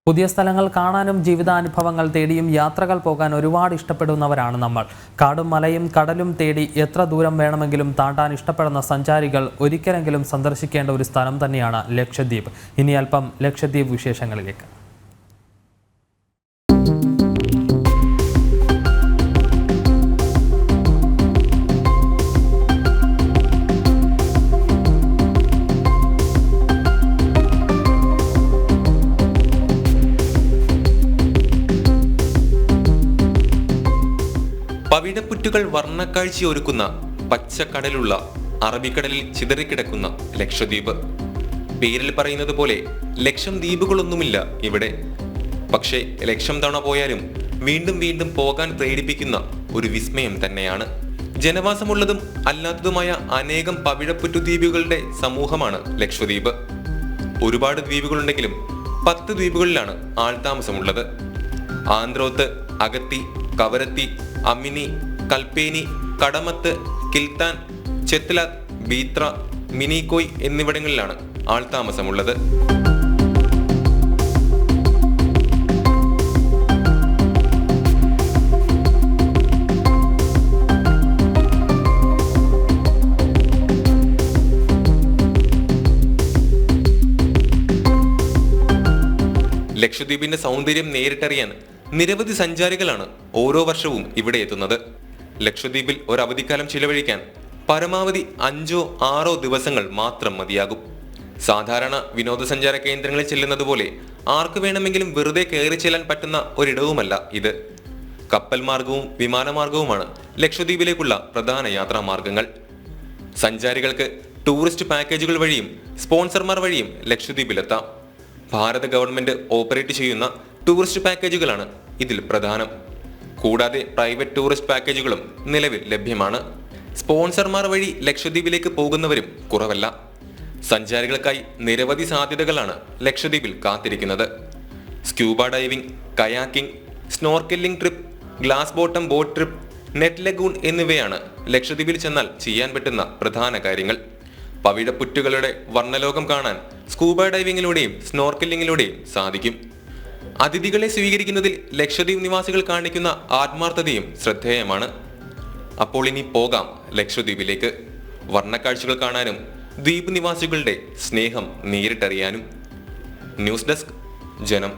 പുതിയ സ്ഥലങ്ങൾ കാണാനും ജീവിതാനുഭവങ്ങൾ തേടിയും യാത്രകൾ പോകാൻ ഒരുപാട് ഇഷ്ടപ്പെടുന്നവരാണ് നമ്മൾ. കാടും മലയും കടലും തേടി എത്ര ദൂരം വേണമെങ്കിലും താണ്ടാൻ ഇഷ്ടപ്പെടുന്ന സഞ്ചാരികൾ ഒരിക്കലെങ്കിലും സന്ദർശിക്കേണ്ട ഒരു സ്ഥലം തന്നെയാണ് ലക്ഷദ്വീപ്. ഇനി അല്പം ലക്ഷദ്വീപ് വിശേഷങ്ങളിലേക്ക്. പവിഴപ്പുറ്റുകൾ വർണ്ണക്കാഴ്ചയൊരുക്കുന്ന പച്ചക്കടലുള്ള അറബിക്കടലിൽ ചിതറിക്കിടക്കുന്ന ലക്ഷദ്വീപ്. പേരിൽ പറയുന്നത് പോലെ ലക്ഷം ദ്വീപുകളൊന്നുമില്ല ഇവിടെ. പക്ഷേ ലക്ഷം തവണ പോയാലും വീണ്ടും വീണ്ടും പോകാൻ പ്രേരിപ്പിക്കുന്ന ഒരു വിസ്മയം തന്നെയാണ്. ജനവാസമുള്ളതും അല്ലാത്തതുമായ അനേകം പവിഴപ്പുറ്റു ദ്വീപുകളുടെ സമൂഹമാണ് ലക്ഷദ്വീപ്. ഒരുപാട് ദ്വീപുകളുണ്ടെങ്കിലും 10 ദ്വീപുകളിലാണ് ആൾതാമസമുള്ളത്. ആന്ത്രോത്ത്, അഗത്തി, കവരത്തി, അമിനി, കൽപ്പേനി, കടമത്ത്, കിൽത്താൻ, ചെത്ലാത്ത്, ബീത്ര, മിനിക്കോയ് എന്നിവിടങ്ങളിലാണ് ആൾതാമസമുള്ളത്. ലക്ഷദ്വീപിന്റെ സൗന്ദര്യം നേരിട്ടറിയാൻ നിരവധി സഞ്ചാരികളാണ് ഓരോ വർഷവും ഇവിടെ എത്തുന്നത്. ലക്ഷദ്വീപിൽ ഒരു അവധിക്കാലം ചിലവഴിക്കാൻ പരമാവധി 5-6 ദിവസങ്ങൾ മാത്രം മതിയാകും. സാധാരണ വിനോദസഞ്ചാര കേന്ദ്രങ്ങളിൽ ചെല്ലുന്നത് പോലെ ആർക്ക് വേണമെങ്കിലും വെറുതെ കയറി ചെല്ലാൻ പറ്റുന്ന ഒരിടവുമല്ല ഇത്. കപ്പൽ മാർഗവും വിമാനമാർഗവുമാണ് ലക്ഷദ്വീപിലേക്കുള്ള പ്രധാന യാത്രാ മാർഗങ്ങൾ. സഞ്ചാരികൾക്ക് ടൂറിസ്റ്റ് പാക്കേജുകൾ വഴിയും സ്പോൺസർമാർ വഴിയും ലക്ഷദ്വീപിലെത്താം. ഭാരത ഗവൺമെന്റ് ഓപ്പറേറ്റ് ചെയ്യുന്ന ടൂറിസ്റ്റ് പാക്കേജുകളാണ് ഇതിൽ പ്രധാനം. കൂടാതെ പ്രൈവറ്റ് ടൂറിസ്റ്റ് പാക്കേജുകളും നിലവിൽ ലഭ്യമാണ്. സ്പോൺസർമാർ വഴി ലക്ഷദ്വീപിലേക്ക് പോകുന്നവരും കുറവല്ല. സഞ്ചാരികൾക്കായി നിരവധി സാധ്യതകളാണ് ലക്ഷദ്വീപിൽ കാത്തിരിക്കുന്നത്. Scuba diving, kayaking, snorkelling trip, glass bottom boat trip, net lagoon എന്നിവയാണ് ലക്ഷദ്വീപിൽ ചെന്നാൽ ചെയ്യാൻ പറ്റുന്ന പ്രധാന കാര്യങ്ങൾ. പവിഴപ്പുറ്റുകളുടെ വർണ്ണലോകം കാണാൻ സ്കൂബ ഡൈവിങ്ങിലൂടെയും സ്നോർക്കെല്ലിങ്ങിലൂടെയും സാധിക്കും. അതിഥികളെ സ്വീകരിക്കുന്നതിൽ ലക്ഷദ്വീപ് നിവാസികൾ കാണിക്കുന്ന ആത്മാർത്ഥതയും ശ്രദ്ധേയമാണ്. അപ്പോൾ ഇനി പോകാം ലക്ഷദ്വീപിലേക്ക്, വർണ്ണക്കാഴ്ചകൾ കാണാനും ദ്വീപ് നിവാസികളുടെ സ്നേഹം നേരിട്ടറിയാനും. ന്യൂസ് ഡെസ്ക്, ജനം.